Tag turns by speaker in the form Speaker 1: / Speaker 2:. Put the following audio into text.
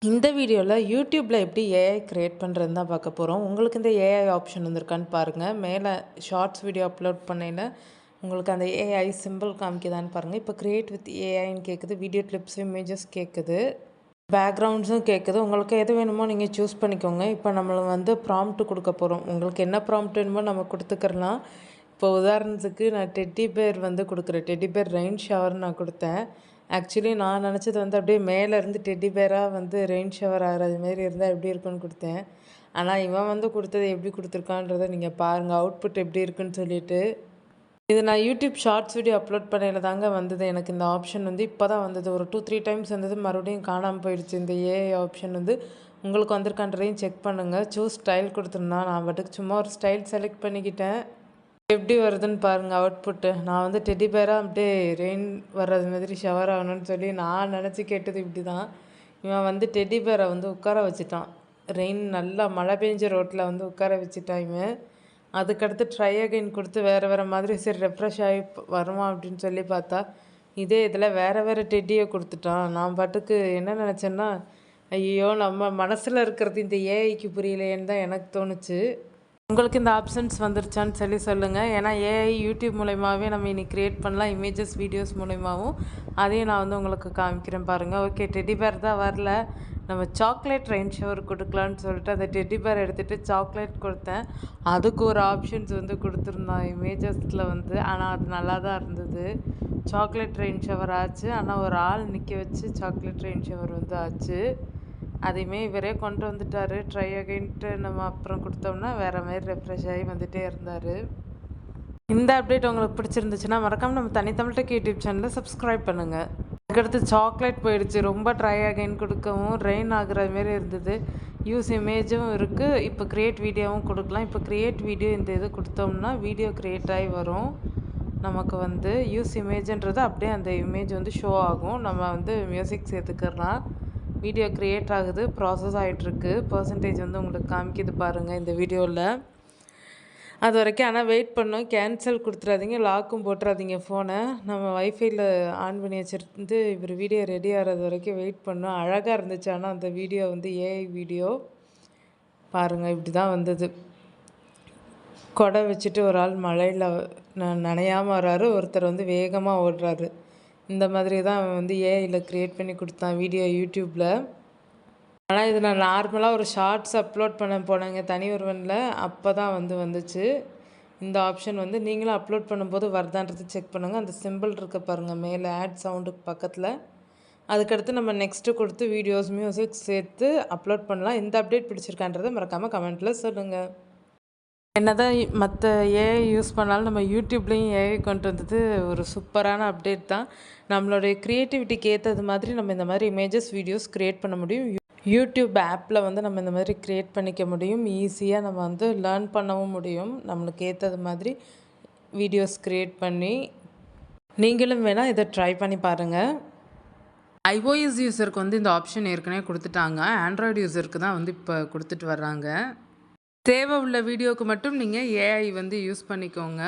Speaker 1: இந்த வீடியோவில் யூடியூப்பில் எப்படி ஏஐ க்ரியேட் பண்ணுறதுன்னு தான் பார்க்க போகிறோம். உங்களுக்கு இந்த ஏஐ ஆப்ஷன் வந்திருக்கான்னு பாருங்கள். மேலே ஷார்ட்ஸ் வீடியோ அப்லோட் பண்ணையில் உங்களுக்கு அந்த ஏஐ சிம்பிள் காமிக்குதான்னு பாருங்கள். இப்போ க்ரியேட் வித் ஏஐன்னு கேட்குது, வீடியோ கிளிப்ஸ் இமேஜஸ் கேட்குது, பேக்ரவுண்ட்ஸும் கேட்குது. உங்களுக்கு எது வேணுமோ நீங்கள் சூஸ் பண்ணிக்கோங்க. இப்போ நம்மளை ப்ராம்ப்ட் கொடுக்க போகிறோம். உங்களுக்கு என்ன ப்ராம்ப்ட் வேணுமோ நம்ம கொடுத்துக்கிறலாம். இப்போ உதாரணத்துக்கு நான் டெட்டி பேர் கொடுக்குறேன். டெட்டி பேர் ரெயின் ஷவர் நான் கொடுத்தேன். ஆக்சுவலி நான் நினச்சது அப்படியே மேலேருந்து டெட்டி பேராக ரெயின் ஷவர் ஆகிறது மாரி இருந்தால் எப்படி இருக்குன்னு கொடுத்தேன். ஆனால் இவன் கொடுத்தது எப்படி கொடுத்துருக்கான்றதை நீங்கள் பாருங்கள், அவுட்புட் எப்படி இருக்குன்னு சொல்லிட்டு. இது நான் யூடியூப் ஷார்ட்ஸ் வீடியோ அப்லோட் பண்ணையில் தாங்க வந்தது. எனக்கு இந்த ஆப்ஷன் இப்போ தான் வந்தது. ஒரு 2-3 டைம்ஸ் வந்தது, மறுபடியும் காணாமல் போயிடுச்சு. இந்த ஏஐ ஆப்ஷன் உங்களுக்கு வந்திருக்கான்றதையும் செக் பண்ணுங்கள். சூஸ் ஸ்டைல் கொடுத்துருந்தான். நான் பாட்டுக்கு சும்மா ஒரு ஸ்டைல் செலக்ட் பண்ணிக்கிட்டேன். எப்படி வருதுன்னு பாருங்கள் அவுட்புட்டு. நான் டெடி பேராக அப்படியே ரெயின் வர்றது மாதிரி ஷவர் ஆகணும்னு சொல்லி நான் நினச்சி கேட்டது இப்படி தான். இவன் டெடி பேரை உட்கார வச்சுட்டான். ரெயின் நல்லா மழை பெஞ்ச ரோட்டில் உட்கார வச்சுட்டான் இவன். அதுக்கடுத்து ட்ரை அகைன் கொடுத்து வேறு மாதிரி சரி ரெஃப்ரெஷ் ஆகி வருமா அப்படின்னு சொல்லி பார்த்தா இதே இதில் வேறு டெட்டியை கொடுத்துட்டான். நான் பாட்டுக்கு என்ன நினச்சேன்னா, ஐயோ நம்ம மனசில் இருக்கிறது இந்த ஏஐக்கு புரியலையேன்னு தான் எனக்கு தோணுச்சு. உங்களுக்கு இந்த ஆப்ஷன்ஸ் வந்துருச்சான்னு சொல்லி சொல்லுங்கள். ஏன்னா ஏஐ யூடியூப் மூலயமாவே நம்ம இன்றைக்கி க்ரியேட் பண்ணலாம், இமேஜஸ் வீடியோஸ் மூலயமாவும். அதையும் நான் உங்களுக்கு காமிக்கிறேன் பாருங்கள். ஓகே, டெடி பேர் தான் வரல, நம்ம சாக்லேட் ரெயின் ஷவர் கொடுக்கலான்னு சொல்லிட்டு அந்த டெடி பேர் எடுத்துகிட்டு சாக்லேட் கொடுத்தேன். அதுக்கு ஒரு ஆப்ஷன்ஸ் கொடுத்துருந்தான் இமேஜஸில் ஆனால் அது நல்லா தான் இருந்தது. சாக்லேட் ரெயின் ஷவர் ஆச்சு. ஆனால் ஒரு ஆள் நிற்க வச்சு சாக்லேட் ரெயின் ஷவர் ஆச்சு. அதையுமே இவரே கொண்டு வந்துட்டார். ட்ரை அகைன்ட்டு நம்ம அப்புறம் கொடுத்தோம்னா வேறு மாதிரி ரெஃப்ரெஷ் ஆகி வந்துகிட்டே இருந்தார். இந்த அப்டேட் உங்களுக்கு பிடிச்சிருந்துச்சுன்னா மறக்காமல் நம்ம தனித்தமிழ் டெக் யூடியூப் சேனலை சப்ஸ்கிரைப் பண்ணுங்கள். அதுக்கடுத்து சாக்லேட் போயிடுச்சு. ரொம்ப ட்ரை அகைன் கொடுக்கவும் ரெயின் ஆகுற மாரி இருந்தது. யூஸ் இமேஜும் இருக்குது. இப்போ க்ரியேட் வீடியோவும் கொடுக்கலாம். இப்போ க்ரியேட் வீடியோ இந்த இது கொடுத்தோம்னா வீடியோ க்ரியேட் ஆகி வரும். நமக்கு யூஸ் இமேஜுன்றது அப்படியே அந்த இமேஜ் ஷோ ஆகும். நம்ம மியூசிக் சேர்த்துக்கலாம். வீடியோ க்ரியேட் ஆகுது, ப்ராசஸ் ஆகிட்டுருக்கு. பர்சன்டேஜ் உங்களுக்கு காமிக்கிது பாருங்கள் இந்த வீடியோவில். அது வரைக்கும் ஆனால் வெயிட் பண்ணோம். கேன்சல் கொடுத்துறாதீங்க, லாக்கும் போட்டுறாதீங்க ஃபோனை. நம்ம வைஃபையில் ஆன் பண்ணி வச்சுருந்து இவர் வீடியோ ரெடி ஆகிறது வரைக்கும் வெயிட் பண்ணோம். அழகாக இருந்துச்சு. ஆனால் அந்த வீடியோ ஏஐ வீடியோ பாருங்கள், இப்படி தான் வந்தது. கொடை வச்சுட்டு ஒரு ஆள் மழையில் நனையாமல் வர்றாரு, ஒருத்தர் வேகமாக ஓடுறாரு. இந்த மாதிரி தான் அவன் ஏஐயில் க்ரியேட் பண்ணி கொடுத்தான் வீடியோ யூடியூப்பில். ஆனால் இது நான் நார்மலாக ஒரு ஷார்ட்ஸ் அப்லோட் பண்ண போனேங்க தனி ஒருவனில். அப்போ தான் வந்துச்சு இந்த ஆப்ஷன். நீங்களும் அப்லோட் பண்ணும்போது வருதான்றது செக் பண்ணுங்கள். அந்த சிம்பிள் இருக்க பாருங்கள் மேலே ஆட் சவுண்டுக்கு பக்கத்தில். அதுக்கடுத்து நம்ம நெக்ஸ்ட்டு கொடுத்து வீடியோஸ் மியூசிக் சேர்த்து அப்லோட் பண்ணலாம். இந்த அப்டேட் பிடிச்சிருக்கான்றதை மறக்காமல் கமெண்ட்டில் சொல்லுங்கள். என்னதான் மற்ற ஏஐ யூஸ் பண்ணாலும் நம்ம யூடியூப்லேயும் ஏஐ கொண்டு வந்தது ஒரு சூப்பரான அப்டேட் தான். நம்மளுடைய க்ரியேட்டிவிட்டிக்கு ஏற்றது மாதிரி நம்ம இந்த மாதிரி இமேஜஸ் வீடியோஸ் க்ரியேட் பண்ண முடியும். யூடியூப் ஆப்பில் நம்ம இந்த மாதிரி க்ரியேட் பண்ணிக்க முடியும். ஈஸியாக நம்ம லேர்ன் பண்ணவும் முடியும். நம்மளுக்கு ஏற்றது மாதிரி வீடியோஸ் க்ரியேட் பண்ணி நீங்களும் வேணால் இதை ட்ரை பண்ணி பாருங்கள். iOS யூஸருக்கு இந்த ஆப்ஷன் ஏற்கனவே கொடுத்துட்டாங்க. ஆண்ட்ராய்டு யூஸருக்கு தான் இப்போ கொடுத்துட்டு வர்றாங்க. தேவை உள்ள வீடியோவுக்கு மட்டும் நீங்கள் ஏஐ யூஸ் பண்ணிக்கோங்க.